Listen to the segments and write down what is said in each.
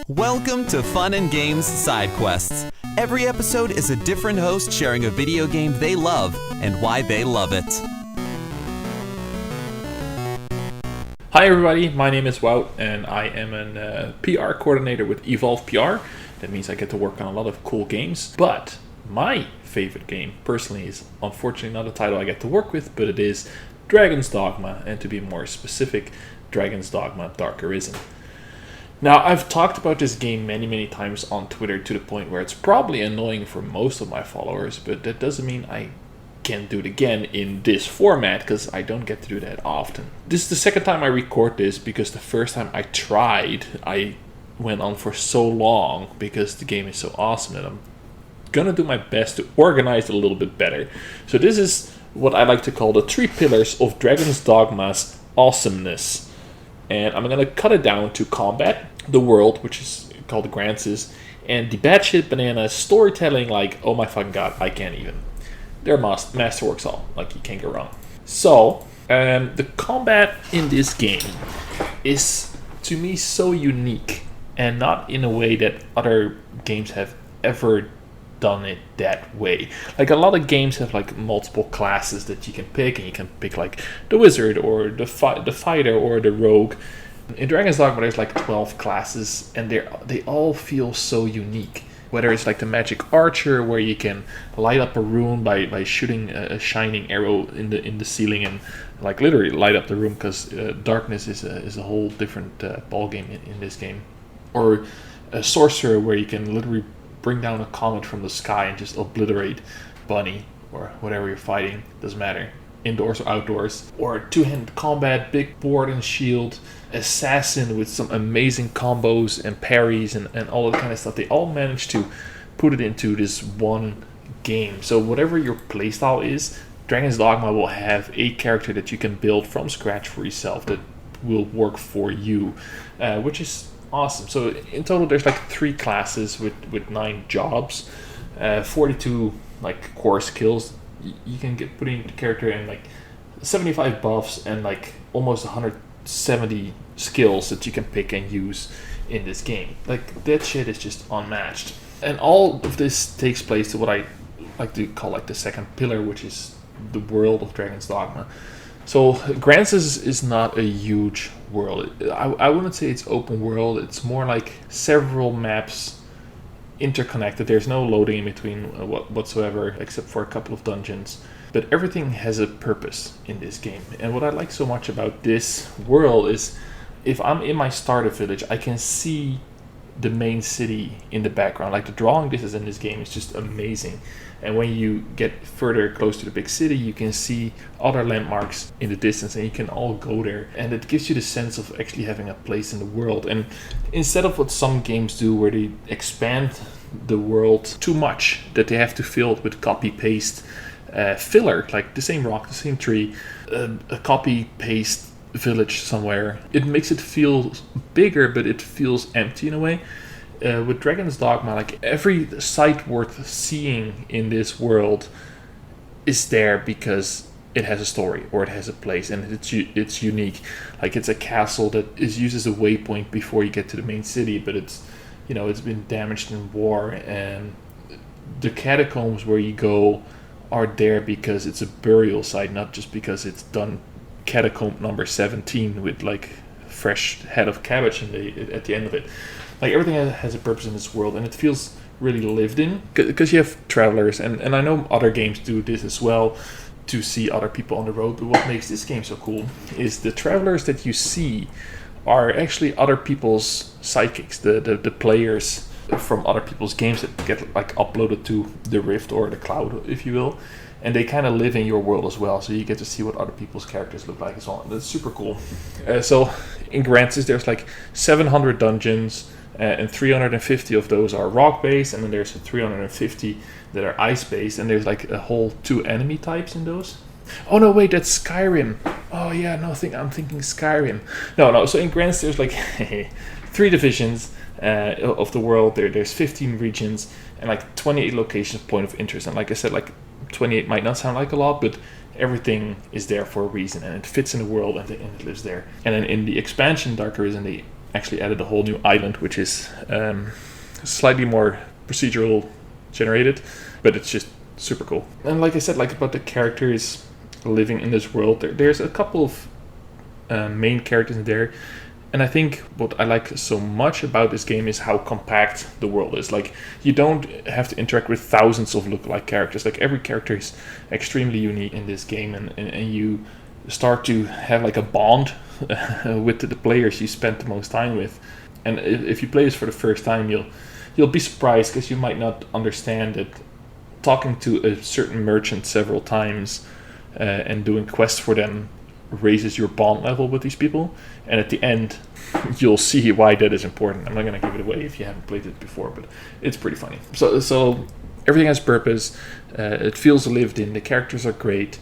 Welcome to Fun and Games Side Quests. Every episode is a different host sharing a video game they love and why they love it. Hi everybody, my name is Wout and I am a PR coordinator with Evolve PR. That means I get to work on a lot of cool games, but my favorite game personally is unfortunately not a title I get to work with, but it is Dragon's Dogma, and to be more specific, Dragon's Dogma Dark Arisen. Now, I've talked about this game many times on Twitter to the point where it's probably annoying for most of my followers, but that doesn't mean I can't do it again in this format, because I don't get to do that often. This is the second time I record this, because the first time I tried, I went on for so long because the game is so awesome, and I'm gonna do my best to organize it a little bit better. So this is what I like to call the 3 pillars of Dragon's Dogma's awesomeness. And I'm gonna cut it down to combat, the world, which is called the Grances, and the batshit banana storytelling, like, oh my fucking god, I can't even. They're masterworks all, like, you can't go wrong. So, the combat in this game is, to me, so unique, and not in a way that other games have ever done it that way. Like, a lot of games have like multiple classes that you can pick, and you can pick like the wizard or the fighter or the rogue. In Dragon's Dogma there's like 12 classes, and they all feel so unique. Whether it's like the magic archer, where you can light up a room by shooting a shining arrow in the ceiling and like literally light up the room, because darkness is a whole different ball game in this game. Or a sorcerer, where you can literally bring down a comet from the sky and just obliterate bunny or whatever you're fighting, doesn't matter, indoors or outdoors. Or two-handed combat, big board and shield, assassin with some amazing combos and parries and all that kind of stuff. They all managed to put it into this one game. So whatever your playstyle is, Dragon's Dogma will have a character that you can build from scratch for yourself that will work for you, which is awesome. So in total there's like 3 classes with 9 jobs, 42 like core skills. You can get putting the character in like 75 buffs and like almost 170 skills that you can pick and use in this game. Like, that shit is just unmatched. And all of this takes place to what I like to call like the second pillar, which is the world of Dragon's Dogma. So Grances is not a huge world. I wouldn't say it's open world. It's more like several maps interconnected. There's no loading in between whatsoever, except for a couple of dungeons. But everything has a purpose in this game. And what I like so much about this world is, if I'm in my starter village, I can see the main city in the background. Like, the drawing distance in this game is just amazing. And when you get further close to the big city, you can see other landmarks in the distance, and you can all go there. And it gives you the sense of actually having a place in the world. And instead of what some games do, where they expand the world too much, that they have to fill it with copy-paste filler, like the same rock, the same tree, a copy-paste village somewhere, it makes it feel bigger, but it feels empty in a way. With Dragon's Dogma, like, every sight worth seeing in this world is there because it has a story or it has a place, and it's unique. Like, it's a castle that is used as a waypoint before you get to the main city, but it's been damaged in war, and the catacombs where you go are there because it's a burial site, not just because it's done catacomb number 17 with like fresh head of cabbage at the end of it. Like, everything has a purpose in this world, and it feels really lived in, because you have travelers, and I know other games do this as well, to see other people on the road. But what makes this game so cool is the travelers that you see are actually other people's sidekicks, the players from other people's games that get like uploaded to the Rift or the cloud, if you will. And they kind of live in your world as well, so you get to see what other people's characters look like as well. That's super cool. So in Grances there's like 700 dungeons, and 350 of those are rock-based, and then there's 350 that are ice-based, and there's like a whole 2 enemy types in those. Oh no, wait, that's Skyrim. Oh yeah, no, I'm thinking Skyrim. No, so in Grants there's like 3 divisions of the world. There's 15 regions and like 28 locations of point of interest. And like I said, like 28 might not sound like a lot, but everything is there for a reason, and it fits in the world, and it lives there. And then in the expansion Dark Arisen, they actually added a whole new island, which is slightly more procedural generated, but it's just super cool. And like I said, like about the characters living in this world, there's a couple of main characters in there. And I think what I like so much about this game is how compact the world is. Like, you don't have to interact with thousands of lookalike characters. Like, every character is extremely unique in this game, and you start to have like a bond with the players you spend the most time with. And if you play this for the first time, you'll be surprised, because you might not understand that talking to a certain merchant several times and doing quests for them raises your bond level with these people, and at the end you'll see why that is important. I'm not going to give it away if you haven't played it before, but it's pretty funny. So everything has purpose. It feels lived in. The characters are great,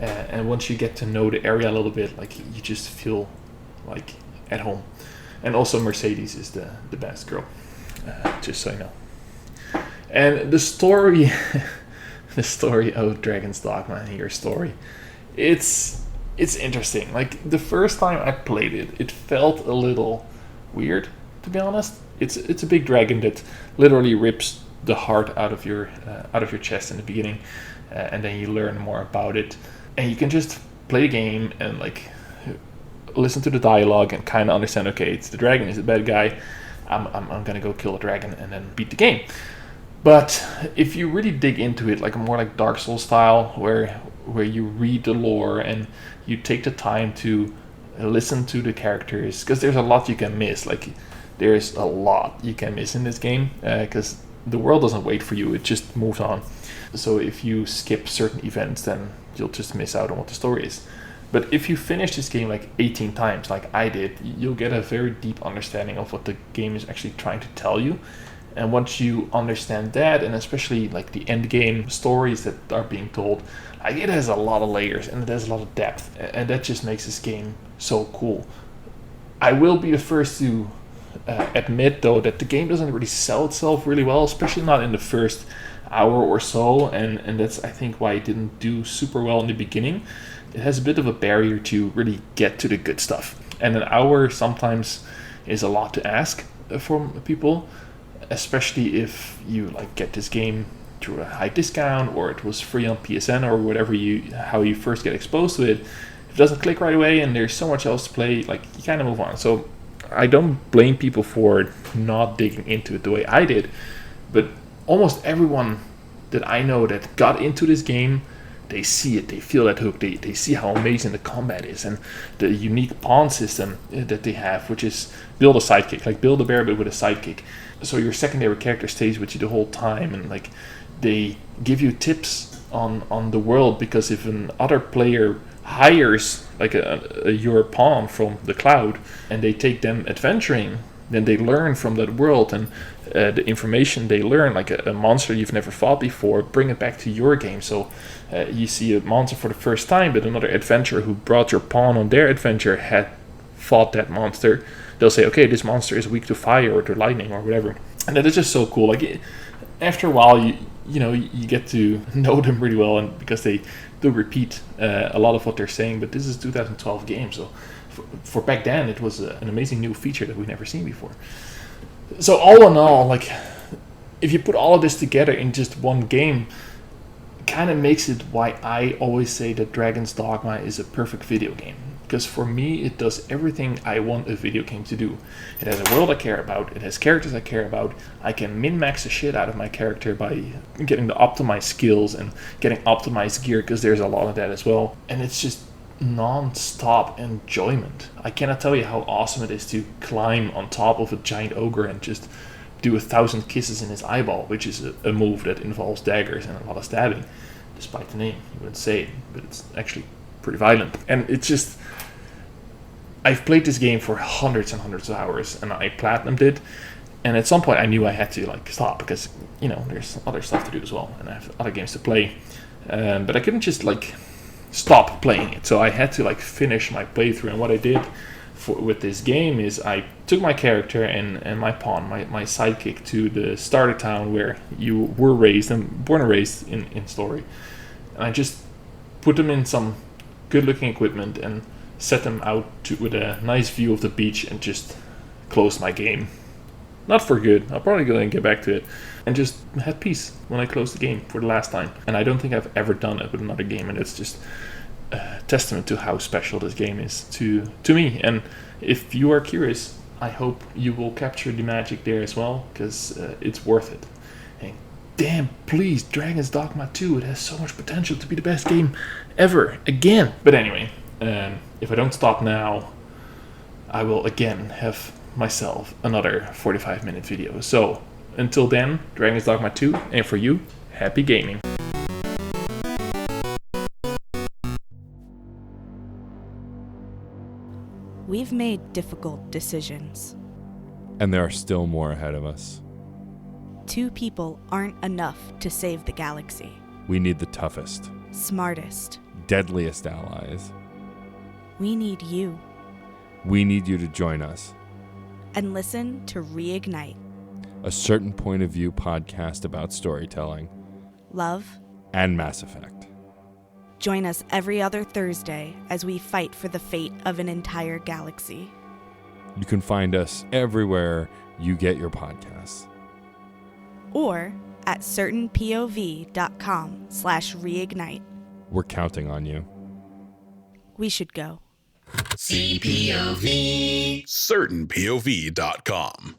and once you get to know the area a little bit, like, you just feel like at home. And also Mercedes is the best girl, just so you know. And the story the story of Dragon's Dogma and your story, it's interesting. Like, the first time I played it, it felt a little weird, to be honest. It's a big dragon that literally rips the heart out of your chest in the beginning, and then you learn more about it, and you can just play the game and like listen to the dialogue and kind of understand. Okay, it's the dragon, he's a bad guy. I'm gonna go kill the dragon and then beat the game. But if you really dig into it, like more like Dark Souls style, where you read the lore and you take the time to listen to the characters, because there's a lot you can miss. Like, there's a lot you can miss in this game, because the world doesn't wait for you, it just moves on. So if you skip certain events, then you'll just miss out on what the story is. But if you finish this game like 18 times, like I did, you'll get a very deep understanding of what the game is actually trying to tell you. And once you understand that, and especially like the end game stories that are being told, like, it has a lot of layers and it has a lot of depth, and that just makes this game so cool. I will be the first to admit, though, that the game doesn't really sell itself really well, especially not in the first hour or so, and that's, I think, why it didn't do super well in the beginning. It has a bit of a barrier to really get to the good stuff, and an hour sometimes is a lot to ask from people, especially if you like get this game through a high discount, or it was free on PSN, or whatever how you first get exposed to it. If it doesn't click right away and there's so much else to play, like, you kind of move on. So I don't blame people for not digging into it the way I did, but almost everyone that I know that got into this game, they see it, they feel that hook, they see how amazing the combat is, and the unique pawn system that they have, which is build a sidekick, like build a bear but with a sidekick. So your secondary character stays with you the whole time, and like, they give you tips on the world, because if an other player hires like your pawn from the cloud and they take them adventuring, then they learn from that world, and the information they learn, like a monster you've never fought before, bring it back to your game. So you see a monster for the first time, but another adventurer who brought your pawn on their adventure had fought that monster. They'll say, okay, this monster is weak to fire or to lightning or whatever, and that is just so cool. Like, after a while, you get to know them really well, and because they do repeat a lot of what they're saying. But this is a 2012 game, so for back then, it was an amazing new feature that we've never seen before. So all in all, like, if you put all of this together in just one game, it kind of makes it why I always say that Dragon's Dogma is a perfect video game. Because for me, it does everything I want a video game to do. It has a world I care about, it has characters I care about, I can min-max the shit out of my character by getting the optimized skills and getting optimized gear, because there's a lot of that as well. And it's just non-stop enjoyment. I cannot tell you how awesome it is to climb on top of a giant ogre and just do 1,000 kisses in his eyeball, which is a move that involves daggers and a lot of stabbing. Despite the name, you wouldn't say it, but it's actually pretty violent. And it's just, I've played this game for hundreds and hundreds of hours, and I platinumed it, and at some point I knew I had to like stop, because there's other stuff to do as well, and I have other games to play, but I couldn't just like stop playing it, so I had to like finish my playthrough. And what I did with this game is I took my character and my pawn, my sidekick, to the starter town where you were raised and born and raised in story, and I just put them in some good looking equipment and set them out with a nice view of the beach, and just closed my game. Not for good. I'll probably go and get back to it. And just had peace when I closed the game for the last time. And I don't think I've ever done it with another game. And it's just a testament to how special this game is to me. And if you are curious, I hope you will capture the magic there as well, because it's worth it. And damn, please, Dragon's Dogma 2. It has so much potential to be the best game ever again. But anyway, if I don't stop now, I will again have myself another 45-minute video. So until then, Dragon's Dogma 2, and for you, happy gaming. We've made difficult decisions. And there are still more ahead of us. 2 people aren't enough to save the galaxy. We need the toughest, Smartest. deadliest allies. We need you. We need you to join us. And listen to Reignite. A certain point of view podcast about storytelling Love. and Mass Effect. Join us every other Thursday as we fight for the fate of an entire galaxy. You can find us everywhere you get your podcasts. Or at certainpov.com/reignite. We're counting on you. We should go. CPOV. CertainPOV.com.